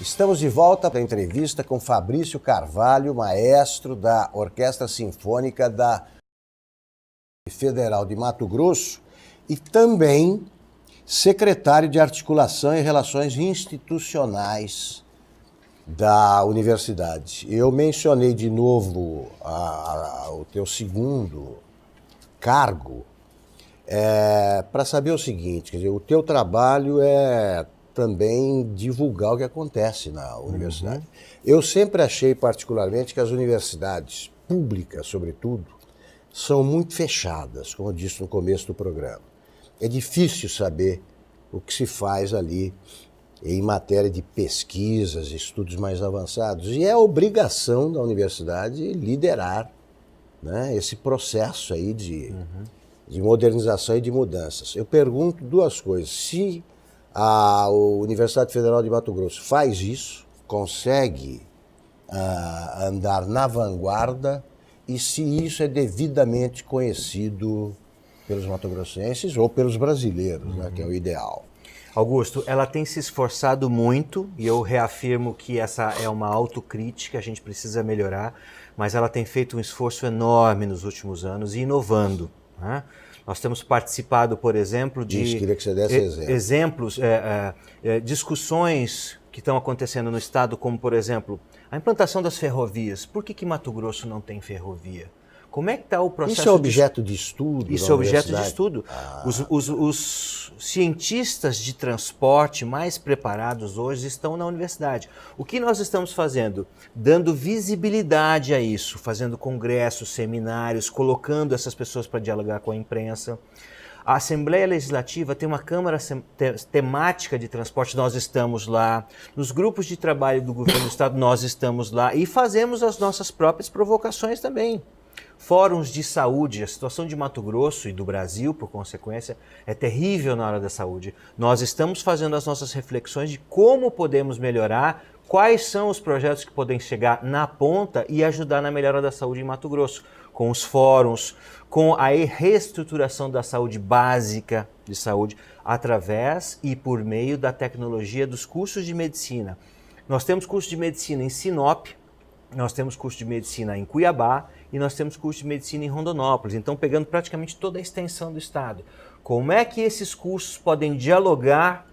Estamos de volta para a entrevista com Fabrício Carvalho, maestro da Orquestra Sinfônica da Federal de Mato Grosso e também secretário de Articulação e Relações Institucionais da universidade. Eu mencionei de novo o teu segundo cargo para saber o seguinte, quer dizer, o teu trabalho é também divulgar o que acontece na universidade. Eu sempre achei particularmente que as universidades públicas, sobretudo, são muito fechadas, como eu disse no começo do programa. É difícil saber o que se faz ali em matéria de pesquisas, estudos mais avançados. E é obrigação da universidade liderar, né, esse processo aí de modernização e de mudanças. Eu pergunto duas coisas. Se a Universidade Federal de Mato Grosso faz isso, consegue andar na vanguarda, e se isso é devidamente conhecido pelos matogrossenses ou pelos brasileiros, né, que é o ideal. Augusto, ela tem se esforçado muito, e eu reafirmo que essa é uma autocrítica, a gente precisa melhorar, mas ela tem feito um esforço enorme nos últimos anos e inovando, né? Nós temos participado, por exemplo, de queria que você desse exemplos, discussões que estão acontecendo no estado, como, por exemplo, a implantação das ferrovias. Por que Mato Grosso não tem ferrovia? Como é que está o processo? Isso é objeto de estudo? Isso é objeto de estudo. Os cientistas de transporte mais preparados hoje estão na universidade. O que nós estamos fazendo? Dando visibilidade a isso, fazendo congressos, seminários, colocando essas pessoas para dialogar com a imprensa. A Assembleia Legislativa tem uma Câmara temática de transporte, nós estamos lá. Nos grupos de trabalho do governo do estado, nós estamos lá. E fazemos as nossas próprias provocações também. Fóruns de saúde, a situação de Mato Grosso e do Brasil, por consequência, é terrível na área da saúde. Nós estamos fazendo as nossas reflexões de como podemos melhorar, quais são os projetos que podem chegar na ponta e ajudar na melhora da saúde em Mato Grosso, com os fóruns, com a reestruturação da saúde básica de saúde, através e por meio da tecnologia dos cursos de medicina. Nós temos curso de medicina em Sinop, nós temos curso de medicina em Cuiabá e nós temos curso de medicina em Rondonópolis. Então, pegando praticamente toda a extensão do estado. Como é que esses cursos podem dialogar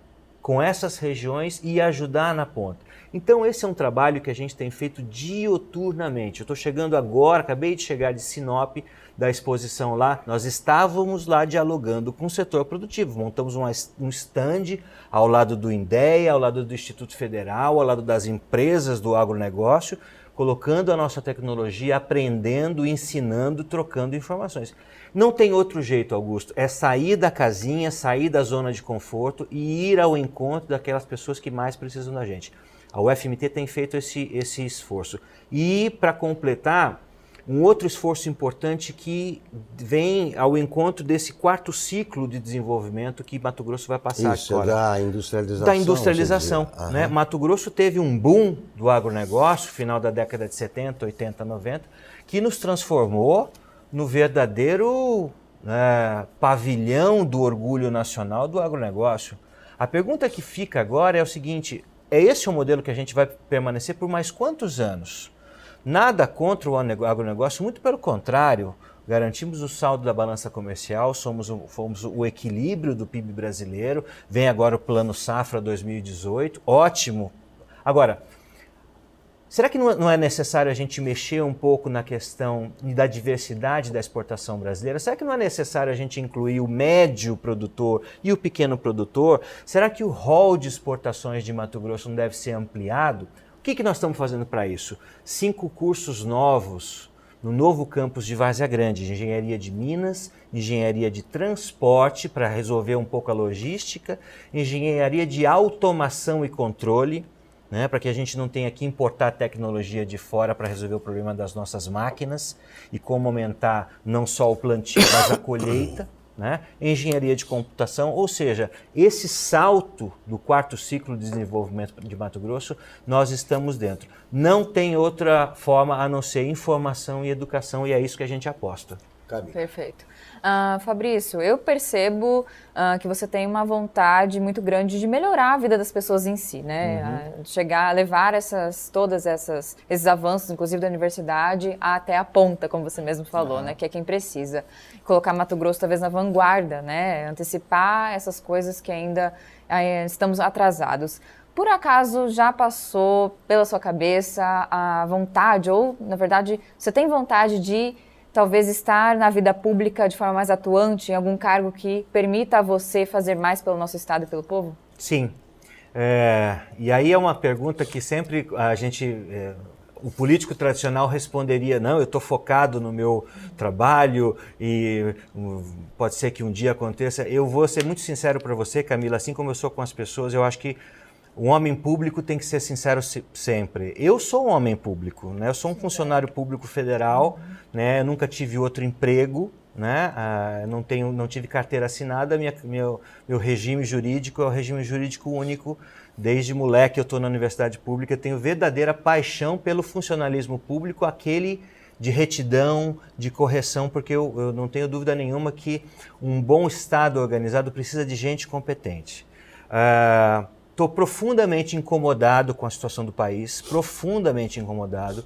com essas regiões e ajudar na ponta? Então, esse é um trabalho que a gente tem feito diuturnamente. Eu estou chegando agora, acabei de chegar de Sinop, da exposição lá. Nós estávamos lá dialogando com o setor produtivo. Montamos um stand ao lado do INDEA, ao lado do Instituto Federal, ao lado das empresas do agronegócio, colocando a nossa tecnologia, aprendendo, ensinando, trocando informações. Não tem outro jeito, Augusto, é sair da casinha, sair da zona de conforto e ir ao encontro daquelas pessoas que mais precisam da gente. A UFMT tem feito esse esforço. E, para completar, um outro esforço importante que vem ao encontro desse quarto ciclo de desenvolvimento que Mato Grosso vai passar Isso, agora. da industrialização. Da industrialização. Né? Mato Grosso teve um boom do agronegócio, final da década de 70, 80, 90, que nos transformou no verdadeiro pavilhão do orgulho nacional do agronegócio. A pergunta que fica agora é o seguinte, é esse o modelo que a gente vai permanecer por mais quantos anos? Nada contra o agronegócio, muito pelo contrário, garantimos o saldo da balança comercial, fomos o equilíbrio do PIB brasileiro, vem agora o Plano Safra 2018, ótimo. Agora, será que não é necessário a gente mexer um pouco na questão da diversidade da exportação brasileira? Será que não é necessário a gente incluir o médio produtor e o pequeno produtor? Será que o rol de exportações de Mato Grosso não deve ser ampliado? O que nós estamos fazendo para isso? 5 cursos novos no novo campus de Várzea Grande, de engenharia de minas, engenharia de transporte para resolver um pouco a logística, engenharia de automação e controle, né, para que a gente não tenha que importar tecnologia de fora para resolver o problema das nossas máquinas e como aumentar não só o plantio, mas a colheita. Né? Engenharia de computação, ou seja, esse salto do quarto ciclo de desenvolvimento de Mato Grosso, nós estamos dentro. Não tem outra forma a não ser informação e educação, e é isso que a gente aposta. Camila. Perfeito. Fabrício, eu percebo que você tem uma vontade muito grande de melhorar a vida das pessoas em si, né? Chegar a levar todos esses avanços, inclusive da universidade, até a ponta, como você mesmo falou, né? Que é quem precisa. Colocar Mato Grosso talvez na vanguarda, né? Antecipar essas coisas que ainda estamos atrasados. Por acaso já passou pela sua cabeça a vontade, ou na verdade você tem vontade de talvez estar na vida pública de forma mais atuante, em algum cargo que permita a você fazer mais pelo nosso Estado e pelo povo? Sim. E aí é uma pergunta que sempre o político tradicional responderia: não, eu estou focado no meu trabalho e pode ser que um dia aconteça. Eu vou ser muito sincero para você, Camila, assim como eu sou com as pessoas, eu acho que o homem público tem que ser sincero sempre. Eu sou um homem público, né? Eu sou um funcionário público federal, né? Eu nunca tive outro emprego, né? Não tive carteira assinada. Meu regime jurídico é o regime jurídico único. Desde moleque eu estou na universidade pública, eu tenho verdadeira paixão pelo funcionalismo público, aquele de retidão, de correção, porque eu não tenho dúvida nenhuma que um bom Estado organizado precisa de gente competente. Estou profundamente incomodado com a situação do país, profundamente incomodado.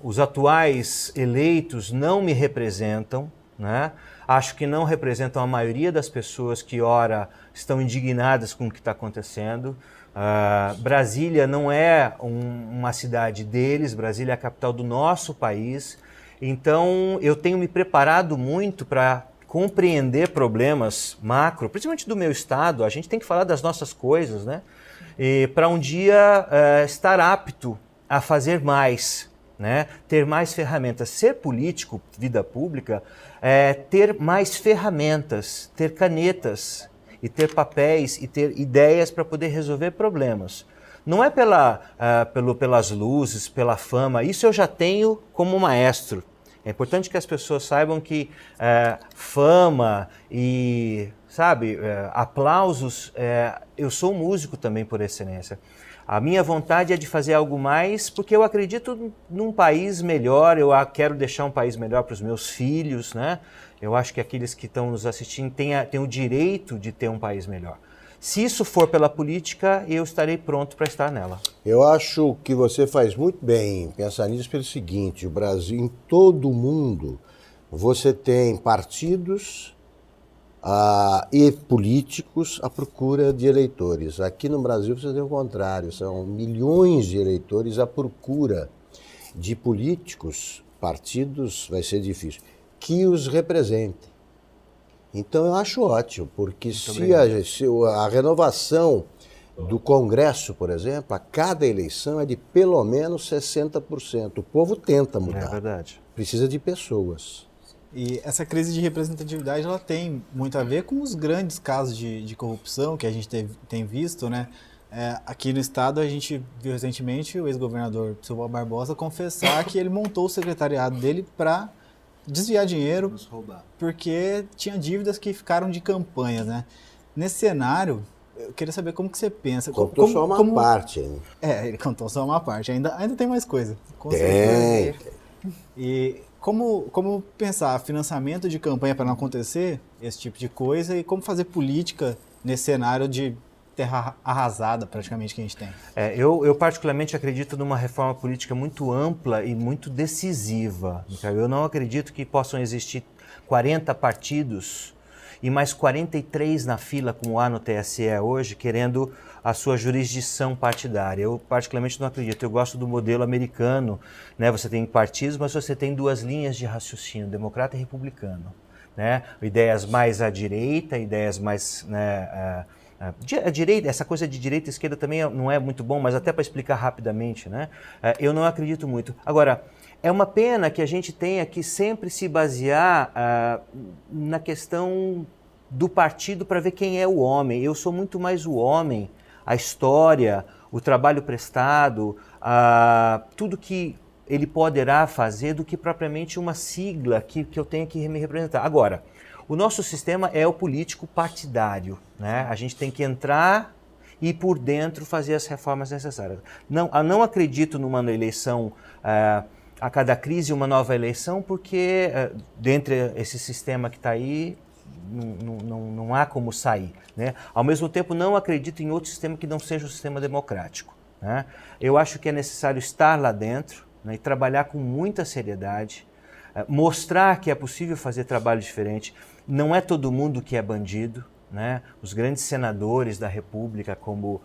Os atuais eleitos não me representam, né? Acho que não representam a maioria das pessoas que, ora, estão indignadas com o que está acontecendo. Brasília não é uma cidade deles, Brasília é a capital do nosso país. Então, eu tenho me preparado muito para compreender problemas macro, principalmente do meu estado. A gente tem que falar das nossas coisas, né? E para um dia estar apto a fazer mais, né? Ter mais ferramentas. Ser político, vida pública, é ter mais ferramentas, ter canetas e ter papéis e ter ideias para poder resolver problemas. Não é pelas luzes, pela fama. Isso eu já tenho como maestro. É importante que as pessoas saibam que fama e, aplausos, eu sou músico também por excelência. A minha vontade é de fazer algo mais porque eu acredito num país melhor, eu quero deixar um país melhor para os meus filhos, né? Eu acho que aqueles que estão nos assistindo têm o direito de ter um país melhor. Se isso for pela política, eu estarei pronto para estar nela. Eu acho que você faz muito bem em pensar nisso pelo seguinte: o Brasil, em todo o mundo, você tem partidos e políticos à procura de eleitores. Aqui no Brasil você tem o contrário, são milhões de eleitores à procura de políticos, partidos, vai ser difícil, que os representem. Então eu acho ótimo, porque se a renovação do Congresso, por exemplo, a cada eleição é de pelo menos 60%. O povo tenta mudar. É verdade. Precisa de pessoas. E essa crise de representatividade ela tem muito a ver com os grandes casos de corrupção que a gente tem visto, né? Aqui no estado a gente viu recentemente o ex-governador Silva Barbosa confessar que ele montou o secretariado dele para desviar dinheiro, porque tinha dívidas que ficaram de campanha, né? Nesse cenário, eu queria saber como que você pensa. Contou só uma parte. Hein? Ele contou só uma parte, ainda tem mais coisa. Tem. E como pensar financiamento de campanha para não acontecer esse tipo de coisa e como fazer política nesse cenário de terra arrasada praticamente que a gente tem? Eu particularmente acredito numa reforma política muito ampla e muito decisiva. Eu não acredito que possam existir 40 partidos e mais 43 na fila, como há no TSE hoje, querendo a sua jurisdição partidária. Eu particularmente não acredito. Eu gosto do modelo americano, né? Você tem partidos, mas você tem duas linhas de raciocínio, democrata e republicano, né? Ideias mais à direita, ideias mais... a direita, essa coisa de direita e esquerda também não é muito bom, mas até para explicar rapidamente, né? Eu não acredito muito. Agora, é uma pena que a gente tenha que sempre se basear na questão do partido para ver quem é o homem. Eu sou muito mais o homem, a história, o trabalho prestado, tudo que ele poderá fazer do que propriamente uma sigla que eu tenha que me representar. Agora, o nosso sistema é o político partidário, né? A gente tem que entrar e por dentro fazer as reformas necessárias. Não acredito numa eleição a cada crise uma nova eleição, porque dentre esse sistema que está aí, não há como sair, né? Ao mesmo tempo, não acredito em outro sistema que não seja o sistema democrático, né? Eu acho que é necessário estar lá dentro, né, e trabalhar com muita seriedade, mostrar que é possível fazer trabalho diferente. Não é todo mundo que é bandido, né? Os grandes senadores da República, como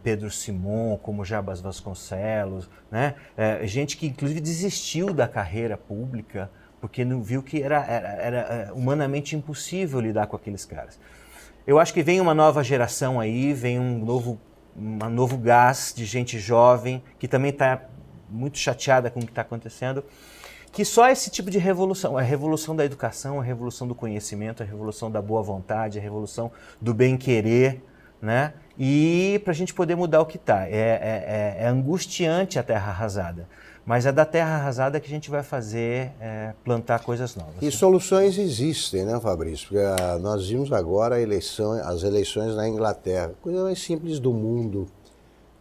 Pedro Simon, como Jarbas Vasconcelos, né? Gente que inclusive desistiu da carreira pública porque não viu que era humanamente impossível lidar com aqueles caras. Eu acho que vem uma nova geração aí, vem um novo gás de gente jovem que também está muito chateada com o que está acontecendo, que só esse tipo de revolução, a revolução da educação, a revolução do conhecimento, a revolução da boa vontade, a revolução do bem-querer, né? E para a gente poder mudar o que está. É angustiante a terra arrasada, mas é da terra arrasada que a gente vai fazer plantar coisas novas. E soluções existem, né, Fabrício? Porque nós vimos agora as eleições na Inglaterra, coisa mais simples do mundo.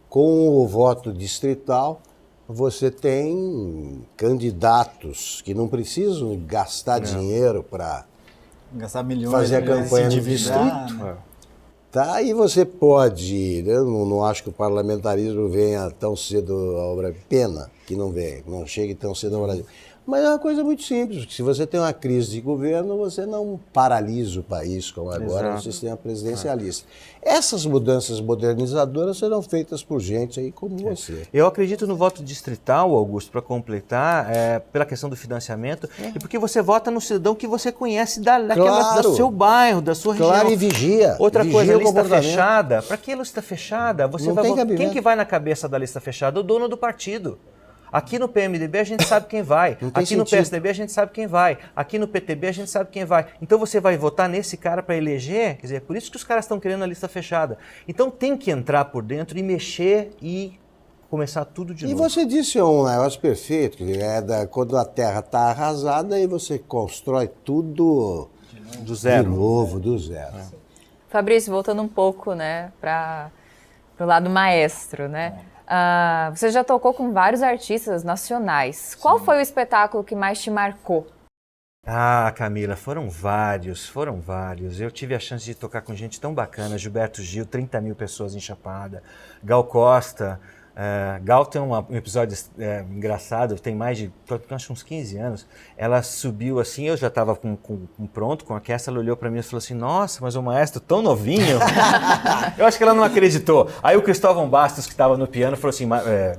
Com o voto distrital, você tem candidatos que não precisam gastar dinheiro para gastar milhões, fazer a campanha no distrito. distrito. Tá, e você pode, eu não acho que o parlamentarismo venha tão cedo ao Brasil, pena que não venha, não chegue tão cedo ao Brasil. Mas é uma coisa muito simples, que se você tem uma crise de governo, você não paralisa o país, como agora no sistema presidencialista. Essas mudanças modernizadoras serão feitas por gente aí como você. Eu acredito no voto distrital, Augusto, para completar, pela questão do financiamento, e porque você vota no cidadão que você conhece do seu bairro, da sua região. Claro, e vigia. Outra coisa, a lista fechada. Para que a lista fechada? Você não vai tem votar. cabimento. Quem que vai na cabeça da lista fechada? O dono do partido. Aqui no PMDB a gente sabe quem vai, aqui no PSDB a gente sabe quem vai, aqui no PTB a gente sabe quem vai. Então você vai votar nesse cara para eleger, quer dizer, é por isso que os caras estão querendo a lista fechada. Então tem que entrar por dentro e mexer e começar tudo de novo. E você disse um negócio perfeito, que quando a terra está arrasada, aí você constrói tudo do zero. De novo, do zero. Fabrício, voltando um pouco, né, para o lado maestro, né? Você já tocou com vários artistas nacionais. Qual foi o espetáculo que mais te marcou? Camila, foram vários. Eu tive a chance de tocar com gente tão bacana, Gilberto Gil, 30 mil pessoas em Chapada, Gal Costa. Gal tem um episódio engraçado, tem mais de, acho uns 15 anos. Ela subiu assim, eu já estava pronto com a orquestra, ela olhou para mim e falou assim, nossa, mas o maestro tão novinho. Eu acho que ela não acreditou. Aí o Cristóvão Bastos, que estava no piano, falou assim,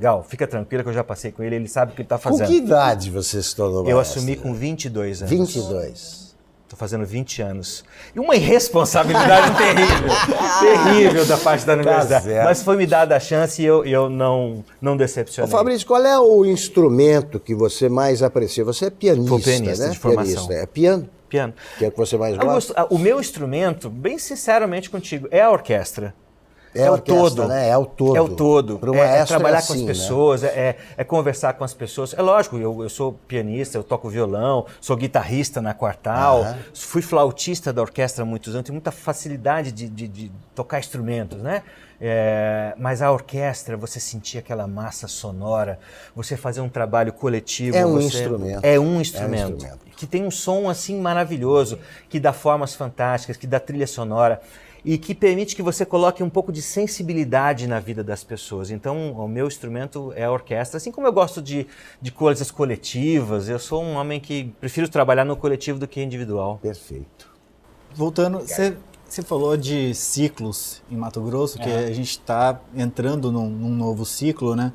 Gal, fica tranquila que eu já passei com ele sabe o que ele está fazendo. Com que idade você se tornou maestro? Eu assumi com 22 anos. 22. Estou fazendo 20 anos. E uma irresponsabilidade terrível da parte da universidade. Mas foi me dada a chance e eu não decepcionei. Fabrício, qual é o instrumento que você mais aprecia? Você é pianista, Sou pianista, né? de formação. É piano? Piano. Que é o que você mais gosta? Augusto, o meu instrumento, bem sinceramente contigo, é a orquestra. É o todo, né? É o todo. É o todo. É trabalhar assim, com as pessoas, né? é conversar com as pessoas. É lógico, eu sou pianista, eu toco violão, sou guitarrista na Quartal, fui flautista da orquestra há muitos anos, tenho muita facilidade de tocar instrumentos, né? Mas a orquestra, você sentir aquela massa sonora, você fazer um trabalho coletivo. É um instrumento. É um instrumento. Que tem um som assim maravilhoso, que dá formas fantásticas, que dá trilha sonora. E que permite que você coloque um pouco de sensibilidade na vida das pessoas. Então, o meu instrumento é a orquestra. Assim como eu gosto de coisas coletivas, eu sou um homem que prefiro trabalhar no coletivo do que individual. Perfeito. Voltando, você falou de ciclos em Mato Grosso, que a gente está entrando num novo ciclo, né?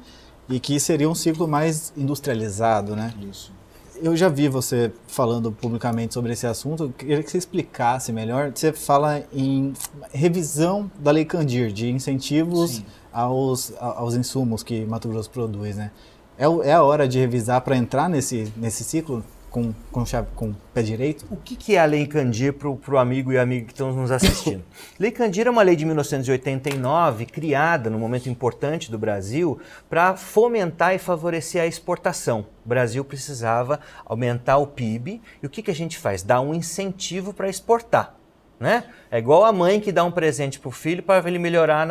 E que seria um ciclo mais industrializado, né? Isso. Eu já vi você falando publicamente sobre esse assunto, eu queria que você explicasse melhor. Você fala em revisão da Lei Candir, de incentivos aos insumos que Mato Grosso produz, né? É a hora de revisar para entrar nesse ciclo com pé direito? O que é a Lei Candir para o amigo e amiga que estão nos assistindo? Lei Candir é uma lei de 1989, criada num momento importante do Brasil para fomentar e favorecer a exportação. O Brasil precisava aumentar o PIB e o que a gente faz? Dá um incentivo para exportar. Né? É igual a mãe que dá um presente para o filho para ele melhorar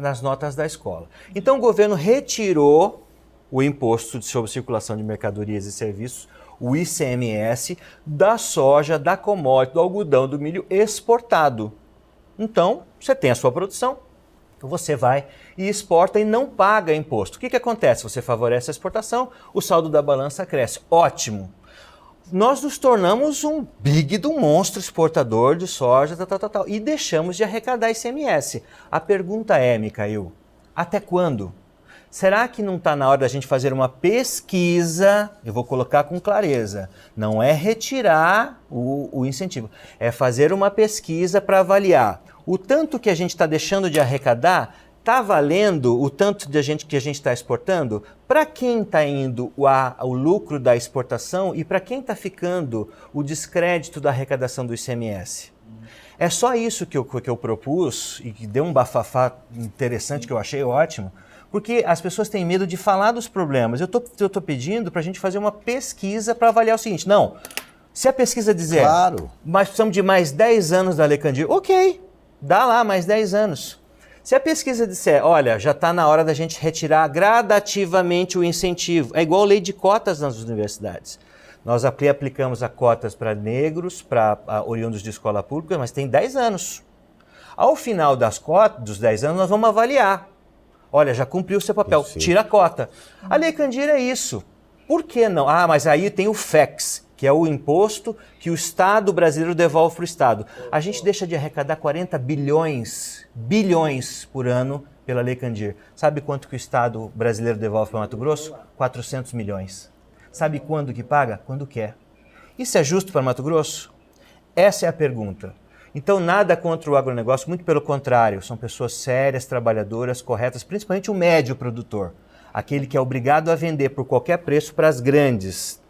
nas notas da escola. Então o governo retirou o Imposto sobre Circulação de Mercadorias e Serviços, o ICMS, da soja, da commodity, do algodão, do milho exportado. Então, você tem a sua produção, você vai e exporta e não paga imposto. O que acontece? Você favorece a exportação, o saldo da balança cresce. Ótimo! Nós nos tornamos um monstro exportador de soja, e deixamos de arrecadar ICMS. A pergunta é, Micael, até quando? Será que não está na hora da gente fazer uma pesquisa? Eu vou colocar com clareza. Não é retirar o incentivo, é fazer uma pesquisa para avaliar o tanto que a gente está deixando de arrecadar. Está valendo o tanto que a gente está exportando? Para quem está indo o lucro da exportação e para quem está ficando o descrédito da arrecadação do ICMS? É só isso que eu propus e que deu um bafafá interessante que eu achei ótimo, porque as pessoas têm medo de falar dos problemas. Eu tô pedindo para a gente fazer uma pesquisa para avaliar o seguinte, não, se a pesquisa dizer, claro, mas precisamos de mais 10 anos da Lei Candir, ok, dá lá mais 10 anos. Se a pesquisa disser, olha, já está na hora da gente retirar gradativamente o incentivo, é igual a lei de cotas nas universidades. Nós aplicamos a cotas para negros, para oriundos de escola pública, mas tem 10 anos. Ao final dos 10 anos, nós vamos avaliar. Olha, já cumpriu o seu papel, tira a cota. A Lei Candir é isso. Por que não? Ah, mas aí tem o FEX, que é o imposto que o Estado brasileiro devolve para o Estado. A gente deixa de arrecadar 40 bilhões por ano pela Lei Candir. Sabe quanto que o Estado brasileiro devolve para Mato Grosso? 400 milhões. Sabe quando que paga? Quando quer. Isso é justo para Mato Grosso? Essa é a pergunta. Então, nada contra o agronegócio, muito pelo contrário, são pessoas sérias, trabalhadoras, corretas, principalmente o médio produtor, aquele que é obrigado a vender por qualquer preço para as grandes,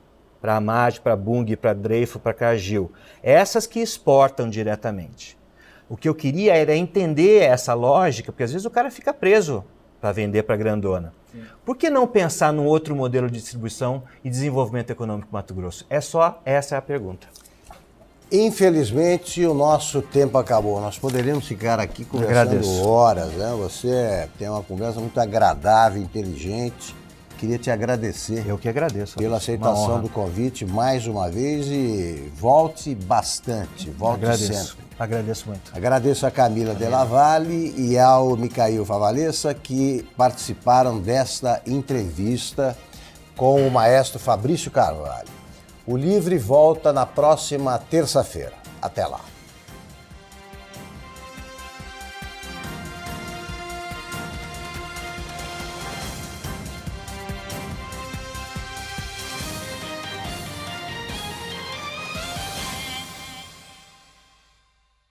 para a Amage, para a Bunge, para a Dreyfus, para a Cargill, essas que exportam diretamente. O que eu queria era entender essa lógica, porque às vezes o cara fica preso para vender para a grandona. Sim. Por que não pensar num outro modelo de distribuição e desenvolvimento econômico do Mato Grosso? Essa é a pergunta. Infelizmente, o nosso tempo acabou. Nós poderíamos ficar aqui conversando horas, né? Você tem uma conversa muito agradável, inteligente. Queria te agradecer. Eu que agradeço. Pela aceitação do convite mais uma vez e volte bastante, volte sempre. Agradeço muito. Agradeço a Camila Della Valle e ao Micael Favalesa que participaram desta entrevista com o maestro Fabrício Carvalho. O Livre volta na próxima terça-feira. Até lá.